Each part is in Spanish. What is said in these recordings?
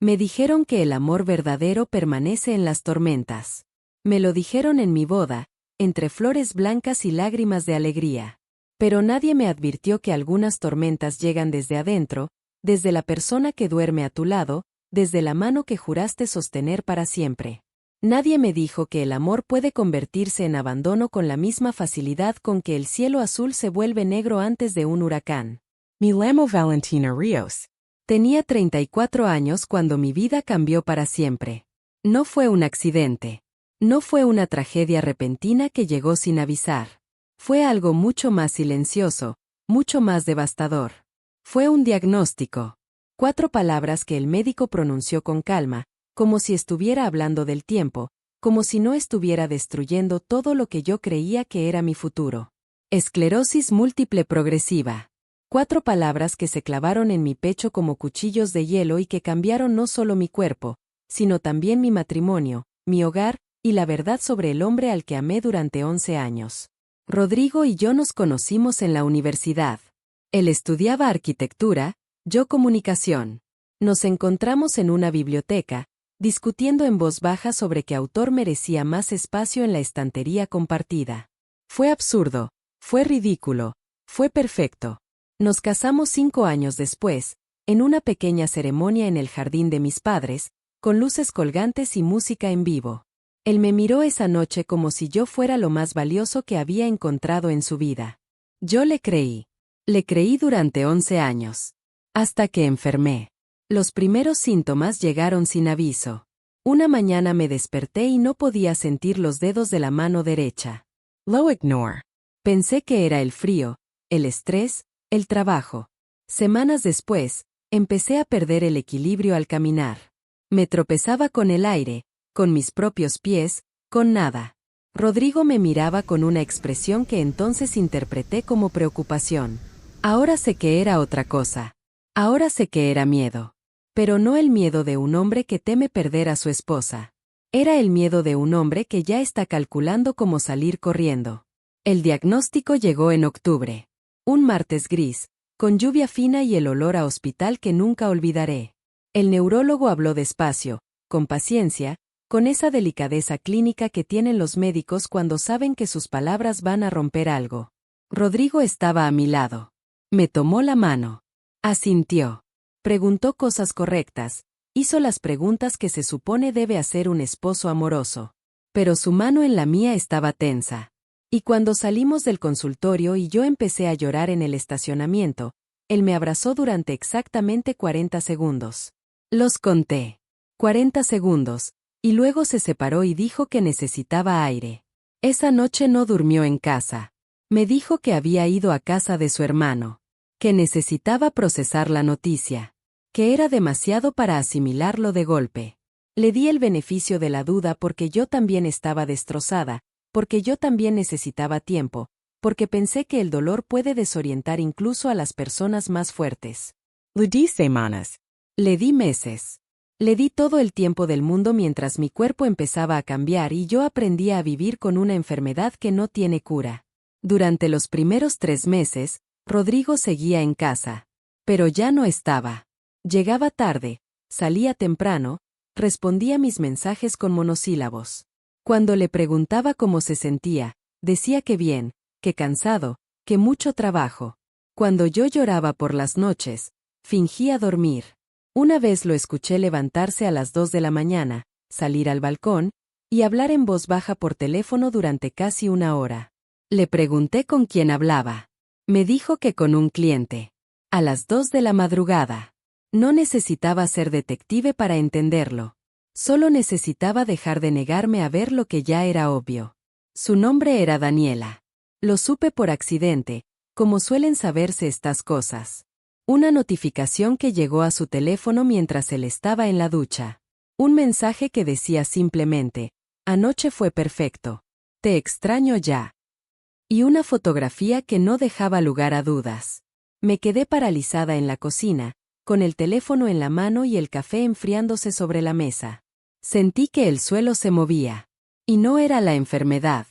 Me dijeron que el amor verdadero permanece en las tormentas. Me lo dijeron en mi boda, entre flores blancas y lágrimas de alegría. Pero nadie me advirtió que algunas tormentas llegan desde adentro, desde la persona que duerme a tu lado, desde la mano que juraste sostener para siempre. Nadie me dijo que el amor puede convertirse en abandono con la misma facilidad con que el cielo azul se vuelve negro antes de un huracán. Me llamo Valentina Ríos. Tenía 34 años cuando mi vida cambió para siempre. No fue un accidente. No fue una tragedia repentina que llegó sin avisar. Fue algo mucho más silencioso, mucho más devastador. Fue un diagnóstico. 4 palabras que el médico pronunció con calma, como si estuviera hablando del tiempo, como si no estuviera destruyendo todo lo que yo creía que era mi futuro. Esclerosis múltiple progresiva. 4 palabras que se clavaron en mi pecho como cuchillos de hielo y que cambiaron no solo mi cuerpo, sino también mi matrimonio, mi hogar, y la verdad sobre el hombre al que amé durante 11 años. Rodrigo y yo nos conocimos en la universidad. Él estudiaba arquitectura, yo comunicación. Nos encontramos en una biblioteca, discutiendo en voz baja sobre qué autor merecía más espacio en la estantería compartida. Fue absurdo, fue ridículo, fue perfecto. Nos casamos 5 años después, en una pequeña ceremonia en el jardín de mis padres, con luces colgantes y música en vivo. Él me miró esa noche como si yo fuera lo más valioso que había encontrado en su vida. Yo le creí. Le creí durante 11 años. Hasta que enfermé. Los primeros síntomas llegaron sin aviso. Una mañana me desperté y no podía sentir los dedos de la mano derecha. Lo ignore. Pensé que era el frío, el estrés, el trabajo. Semanas después, empecé a perder el equilibrio al caminar. Me tropezaba con el aire, con mis propios pies, con nada. Rodrigo me miraba con una expresión que entonces interpreté como preocupación. Ahora sé que era otra cosa. Ahora sé que era miedo. Pero no el miedo de un hombre que teme perder a su esposa. Era el miedo de un hombre que ya está calculando cómo salir corriendo. El diagnóstico llegó en octubre. Un martes gris, con lluvia fina y el olor a hospital que nunca olvidaré. El neurólogo habló despacio, con paciencia, con esa delicadeza clínica que tienen los médicos cuando saben que sus palabras van a romper algo. Rodrigo estaba a mi lado. Me tomó la mano. Asintió. Preguntó cosas correctas, hizo las preguntas que se supone debe hacer un esposo amoroso. Pero su mano en la mía estaba tensa. Y cuando salimos del consultorio y yo empecé a llorar en el estacionamiento, él me abrazó durante exactamente 40 segundos. Los conté. 40 segundos, y luego se separó y dijo que necesitaba aire. Esa noche no durmió en casa. Me dijo que había ido a casa de su hermano. Que necesitaba procesar la noticia. Que era demasiado para asimilarlo de golpe. Le di el beneficio de la duda porque yo también estaba destrozada, porque yo también necesitaba tiempo, porque pensé que el dolor puede desorientar incluso a las personas más fuertes. Le di semanas. Le di meses. Le di todo el tiempo del mundo mientras mi cuerpo empezaba a cambiar y yo aprendía a vivir con una enfermedad que no tiene cura. Durante los primeros 3 meses, Rodrigo seguía en casa. Pero ya no estaba. Llegaba tarde, salía temprano, respondía mis mensajes con monosílabos. Cuando le preguntaba cómo se sentía, decía que bien, que cansado, que mucho trabajo. Cuando yo lloraba por las noches, fingía dormir. Una vez lo escuché levantarse a las 2 de la mañana, salir al balcón, y hablar en voz baja por teléfono durante casi 1 hora. Le pregunté con quién hablaba. Me dijo que con un cliente. A las 2 de la madrugada. No necesitaba ser detective para entenderlo. Solo necesitaba dejar de negarme a ver lo que ya era obvio. Su nombre era Daniela. Lo supe por accidente, como suelen saberse estas cosas. Una notificación que llegó a su teléfono mientras él estaba en la ducha. Un mensaje que decía simplemente, anoche fue perfecto. Te extraño ya. Y una fotografía que no dejaba lugar a dudas. Me quedé paralizada en la cocina, con el teléfono en la mano y el café enfriándose sobre la mesa. Sentí que el suelo se movía. Y no era la enfermedad.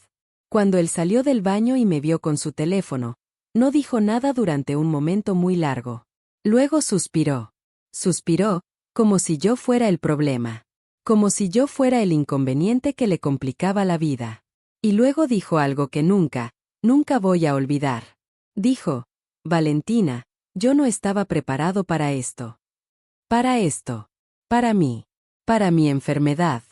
Cuando él salió del baño y me vio con su teléfono, no dijo nada durante un momento muy largo. Luego suspiró. Suspiró, Como si yo fuera el problema. Como si yo fuera el inconveniente que le complicaba la vida. Y luego dijo algo que nunca voy a olvidar. Dijo: Valentina, yo no estaba preparado para esto. Para esto. Para mí. Para mi enfermedad.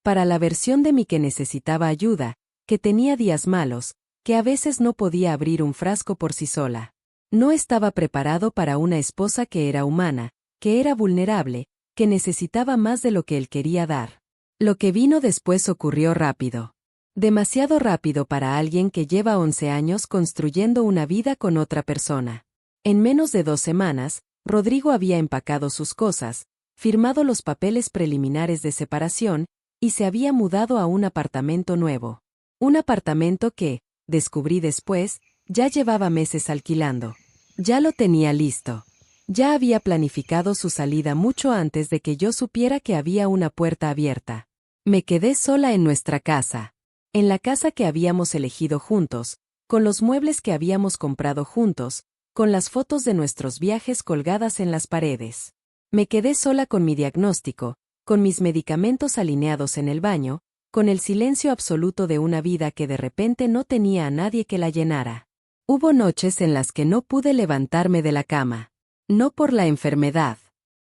Para la versión de mí que necesitaba ayuda, que tenía días malos, que a veces no podía abrir un frasco por sí sola. No estaba preparado para una esposa que era humana, que era vulnerable, que necesitaba más de lo que él quería dar. Lo que vino después ocurrió rápido. Demasiado rápido para alguien que lleva 11 años construyendo una vida con otra persona. En menos de 2 semanas, Rodrigo había empacado sus cosas, firmado los papeles preliminares de separación, y se había mudado a un apartamento nuevo. Un apartamento que, descubrí después, ya llevaba meses alquilando. Ya lo tenía listo. Ya había planificado su salida mucho antes de que yo supiera que había una puerta abierta. Me quedé sola en nuestra casa. En la casa que habíamos elegido juntos, con los muebles que habíamos comprado juntos, con las fotos de nuestros viajes colgadas en las paredes. Me quedé sola con mi diagnóstico, con mis medicamentos alineados en el baño, con el silencio absoluto de una vida que de repente no tenía a nadie que la llenara. Hubo noches en las que no pude levantarme de la cama. No por la enfermedad.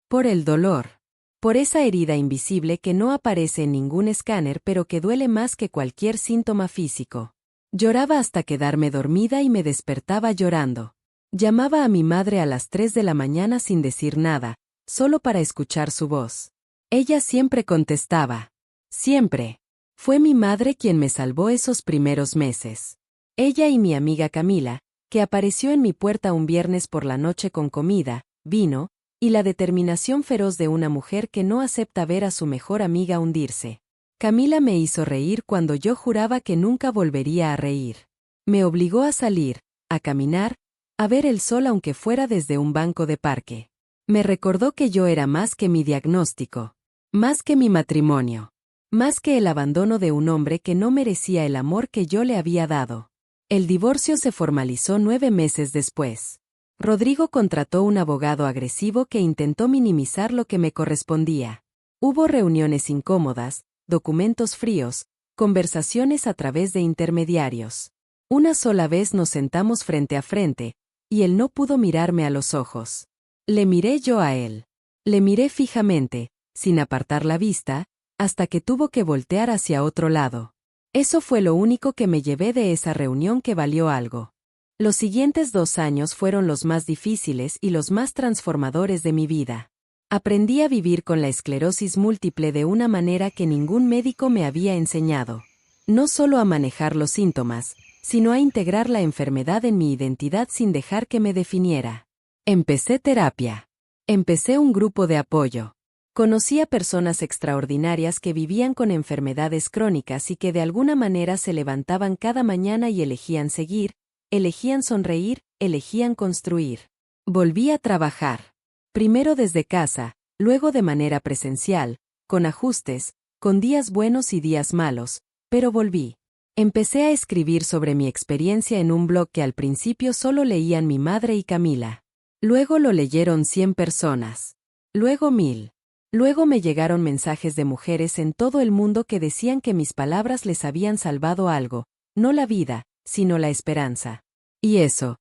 Por el dolor. Por esa herida invisible que no aparece en ningún escáner pero que duele más que cualquier síntoma físico. Lloraba hasta quedarme dormida y me despertaba llorando. Llamaba a mi madre a las 3 de la mañana sin decir nada, solo para escuchar su voz. Ella siempre contestaba. Siempre. Fue mi madre quien me salvó esos primeros meses. Ella y mi amiga Camila, que apareció en mi puerta un viernes por la noche con comida, vino, y la determinación feroz de una mujer que no acepta ver a su mejor amiga hundirse. Camila me hizo reír cuando yo juraba que nunca volvería a reír. Me obligó a salir, a caminar, a ver el sol aunque fuera desde un banco de parque. Me recordó que yo era más que mi diagnóstico, más que mi matrimonio, más que el abandono de un hombre que no merecía el amor que yo le había dado. El divorcio se formalizó 9 meses después. Rodrigo contrató un abogado agresivo que intentó minimizar lo que me correspondía. Hubo reuniones incómodas, documentos fríos, conversaciones a través de intermediarios. Una sola vez nos sentamos frente a frente, y él no pudo mirarme a los ojos. Le miré yo a él. Le miré fijamente, sin apartar la vista, hasta que tuvo que voltear hacia otro lado. Eso fue lo único que me llevé de esa reunión que valió algo. Los siguientes 2 años fueron los más difíciles y los más transformadores de mi vida. Aprendí a vivir con la esclerosis múltiple de una manera que ningún médico me había enseñado. No solo a manejar los síntomas, sino a integrar la enfermedad en mi identidad sin dejar que me definiera. Empecé terapia. Empecé un grupo de apoyo. Conocí a personas extraordinarias que vivían con enfermedades crónicas y que de alguna manera se levantaban cada mañana y elegían seguir, elegían sonreír, elegían construir. Volví a trabajar. Primero desde casa, luego de manera presencial, con ajustes, con días buenos y días malos, pero volví. Empecé a escribir sobre mi experiencia en un blog que al principio solo leían mi madre y Camila. Luego lo leyeron 100 personas. Luego 1000. Luego me llegaron mensajes de mujeres en todo el mundo que decían que mis palabras les habían salvado algo, no la vida, sino la esperanza. Y eso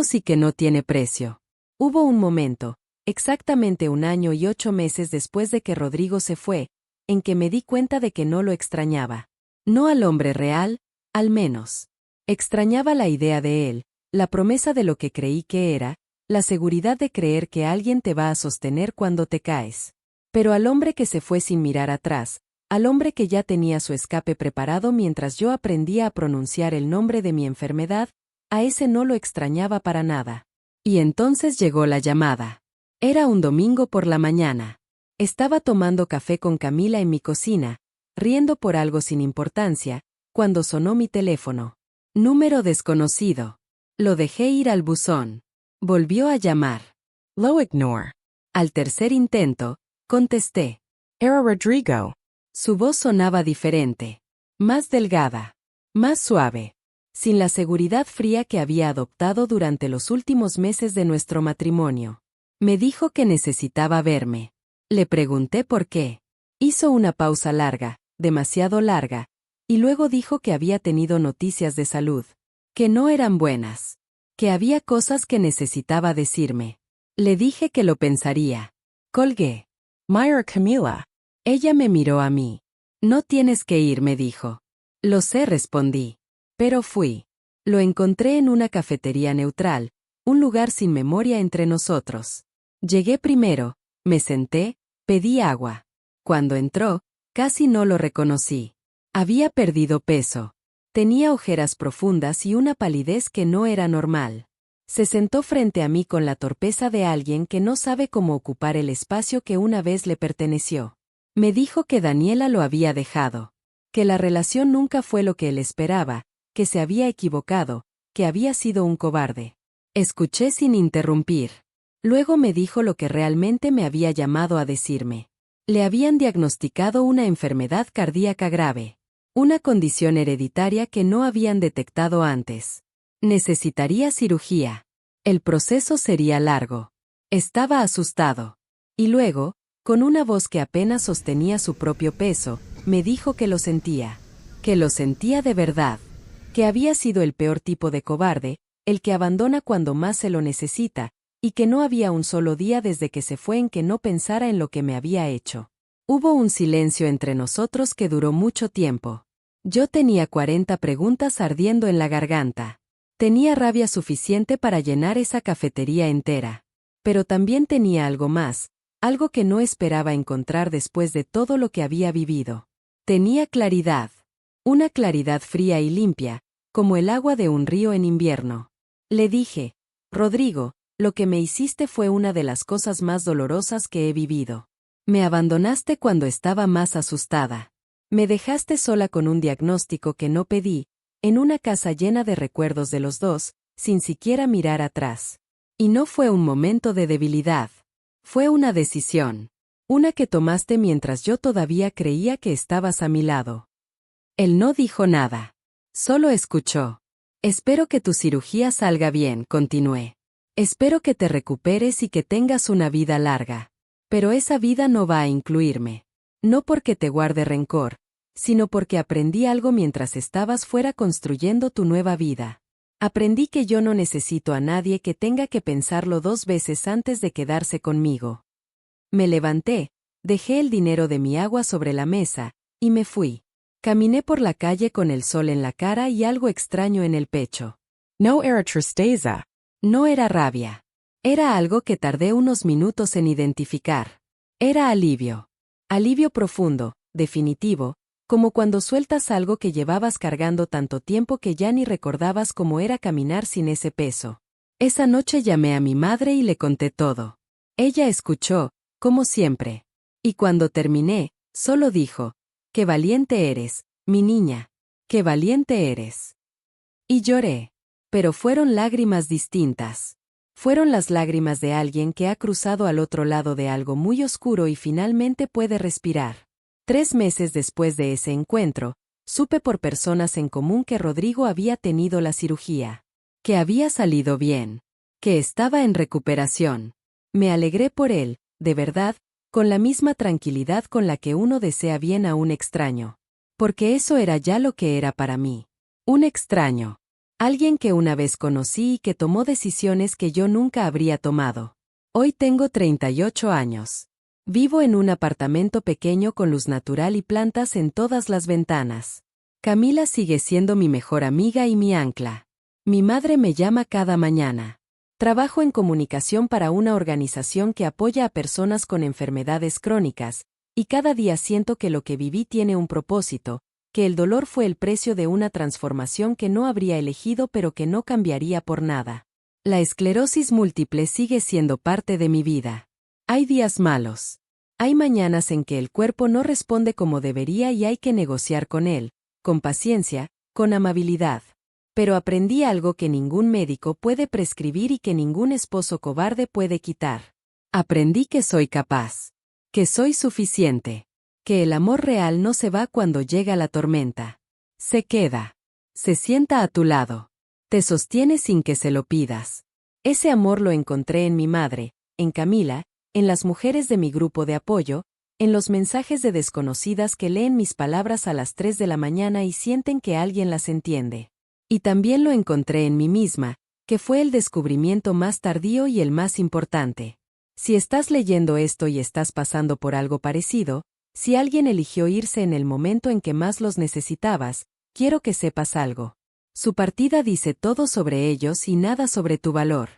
sí que no tiene precio. Hubo un momento, exactamente 1 año y 8 meses después de que Rodrigo se fue, en que me di cuenta de que no lo extrañaba. No al hombre real, al menos. Extrañaba la idea de él, la promesa de lo que creí que era, la seguridad de creer que alguien te va a sostener cuando te caes. Pero al hombre que se fue sin mirar atrás, al hombre que ya tenía su escape preparado mientras yo aprendía a pronunciar el nombre de mi enfermedad, a ese no lo extrañaba para nada. Y entonces llegó la llamada. Era un domingo por la mañana. Estaba tomando café con Camila en mi cocina, riendo por algo sin importancia, cuando sonó mi teléfono. Número desconocido. Lo dejé ir al buzón. Volvió a llamar. Low ignore. Al tercer intento, contesté. Era Rodrigo. Su voz sonaba diferente. Más delgada. Más suave. Sin la seguridad fría que había adoptado durante los últimos meses de nuestro matrimonio. Me dijo que necesitaba verme. Le pregunté por qué. Hizo una pausa larga, demasiado larga, y luego dijo que había tenido noticias de salud, que no eran buenas, que había cosas que necesitaba decirme. Le dije que lo pensaría. Colgué. Myra Camila. Ella me miró a mí. No tienes que ir, me dijo. Lo sé, respondí. Pero fui. Lo encontré en una cafetería neutral, un lugar sin memoria entre nosotros. Llegué primero, me senté, pedí agua. Cuando entró, casi no lo reconocí. Había perdido peso. Tenía ojeras profundas y una palidez que no era normal. Se sentó frente a mí con la torpeza de alguien que no sabe cómo ocupar el espacio que una vez le perteneció. Me dijo que Daniela lo había dejado, que la relación nunca fue lo que él esperaba, que se había equivocado, que había sido un cobarde. Escuché sin interrumpir. Luego me dijo lo que realmente me había llamado a decirme. Le habían diagnosticado una enfermedad cardíaca grave, una condición hereditaria que no habían detectado antes. Necesitaría cirugía. El proceso sería largo. Estaba asustado. Y luego, con una voz que apenas sostenía su propio peso, me dijo que lo sentía de verdad, que había sido el peor tipo de cobarde, el que abandona cuando más se lo necesita, y que no había un solo día desde que se fue en que no pensara en lo que me había hecho. Hubo un silencio entre nosotros que duró mucho tiempo. Yo tenía 40 preguntas ardiendo en la garganta. Tenía rabia suficiente para llenar esa cafetería entera. Pero también tenía algo más, algo que no esperaba encontrar después de todo lo que había vivido. Tenía claridad. Una claridad fría y limpia, como el agua de un río en invierno. Le dije, Rodrigo, lo que me hiciste fue una de las cosas más dolorosas que he vivido. Me abandonaste cuando estaba más asustada. Me dejaste sola con un diagnóstico que no pedí, en una casa llena de recuerdos de los dos, sin siquiera mirar atrás. Y no fue un momento de debilidad. Fue una decisión. Una que tomaste mientras yo todavía creía que estabas a mi lado. Él no dijo nada. Solo escuchó. Espero que tu cirugía salga bien, continué. Espero que te recuperes y que tengas una vida larga. Pero esa vida no va a incluirme. No porque te guarde rencor, sino porque aprendí algo mientras estabas fuera construyendo tu nueva vida. Aprendí que yo no necesito a nadie que tenga que pensarlo 2 veces antes de quedarse conmigo. Me levanté, dejé el dinero de mi agua sobre la mesa, y me fui. Caminé por la calle con el sol en la cara y algo extraño en el pecho. No era tristeza. No era rabia. Era algo que tardé unos minutos en identificar. Era alivio. Alivio profundo, definitivo, como cuando sueltas algo que llevabas cargando tanto tiempo que ya ni recordabas cómo era caminar sin ese peso. Esa noche llamé a mi madre y le conté todo. Ella escuchó, como siempre. Y cuando terminé, solo dijo, «Qué valiente eres, mi niña, qué valiente eres». Y lloré. Pero fueron lágrimas distintas. Fueron las lágrimas de alguien que ha cruzado al otro lado de algo muy oscuro y finalmente puede respirar. 3 meses después de ese encuentro, supe por personas en común que Rodrigo había tenido la cirugía. Que había salido bien. Que estaba en recuperación. Me alegré por él, de verdad, con la misma tranquilidad con la que uno desea bien a un extraño. Porque eso era ya lo que era para mí. Un extraño. Alguien que una vez conocí y que tomó decisiones que yo nunca habría tomado. Hoy tengo 38 años. Vivo en un apartamento pequeño con luz natural y plantas en todas las ventanas. Camila sigue siendo mi mejor amiga y mi ancla. Mi madre me llama cada mañana. Trabajo en comunicación para una organización que apoya a personas con enfermedades crónicas, y cada día siento que lo que viví tiene un propósito, que el dolor fue el precio de una transformación que no habría elegido pero que no cambiaría por nada. La esclerosis múltiple sigue siendo parte de mi vida. Hay días malos. Hay mañanas en que el cuerpo no responde como debería y hay que negociar con él, con paciencia, con amabilidad. Pero aprendí algo que ningún médico puede prescribir y que ningún esposo cobarde puede quitar. Aprendí que soy capaz. Que soy suficiente. Que el amor real no se va cuando llega la tormenta. Se queda. Se sienta a tu lado. Te sostiene sin que se lo pidas. Ese amor lo encontré en mi madre, en Camila, en las mujeres de mi grupo de apoyo, en los mensajes de desconocidas que leen mis palabras a las 3 de la mañana y sienten que alguien las entiende. Y también lo encontré en mí misma, que fue el descubrimiento más tardío y el más importante. Si estás leyendo esto y estás pasando por algo parecido, si alguien eligió irse en el momento en que más los necesitabas, quiero que sepas algo. Su partida dice todo sobre ellos y nada sobre tu valor.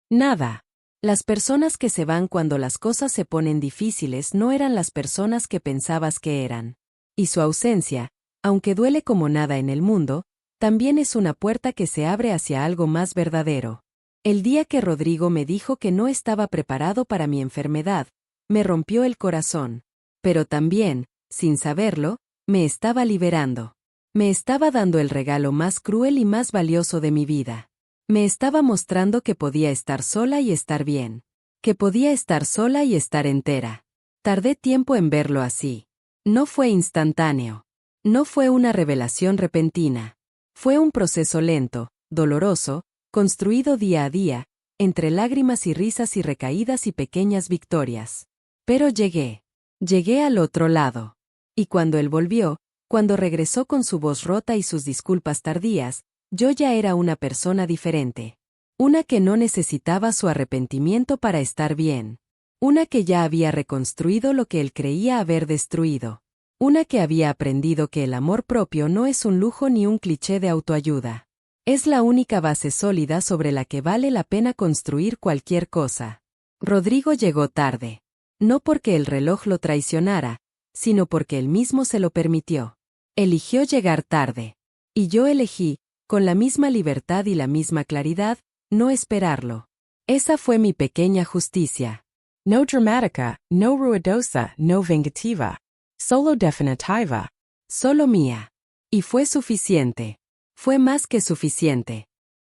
Nada. Las personas que se van cuando las cosas se ponen difíciles no eran las personas que pensabas que eran. Y su ausencia, aunque duele como nada en el mundo, también es una puerta que se abre hacia algo más verdadero. El día que Rodrigo me dijo que no estaba preparado para mi enfermedad, me rompió el corazón. Pero también, sin saberlo, me estaba liberando. Me estaba dando el regalo más cruel y más valioso de mi vida. Me estaba mostrando que podía estar sola y estar bien. Que podía estar sola y estar entera. Tardé tiempo en verlo así. No fue instantáneo. No fue una revelación repentina. Fue un proceso lento, doloroso, construido día a día, entre lágrimas y risas y recaídas y pequeñas victorias. Pero llegué. Llegué al otro lado. Y cuando él volvió, cuando regresó con su voz rota y sus disculpas tardías, yo ya era una persona diferente. Una que no necesitaba su arrepentimiento para estar bien. Una que ya había reconstruido lo que él creía haber destruido. Una que había aprendido que el amor propio no es un lujo ni un cliché de autoayuda. Es la única base sólida sobre la que vale la pena construir cualquier cosa. Rodrigo llegó tarde. No porque el reloj lo traicionara, sino porque él mismo se lo permitió. Eligió llegar tarde. Y yo elegí, con la misma libertad y la misma claridad, no esperarlo. Esa fue mi pequeña justicia. No dramática, no ruidosa, no vengativa. Solo definitiva. Solo mía. Y fue suficiente. Fue más que suficiente.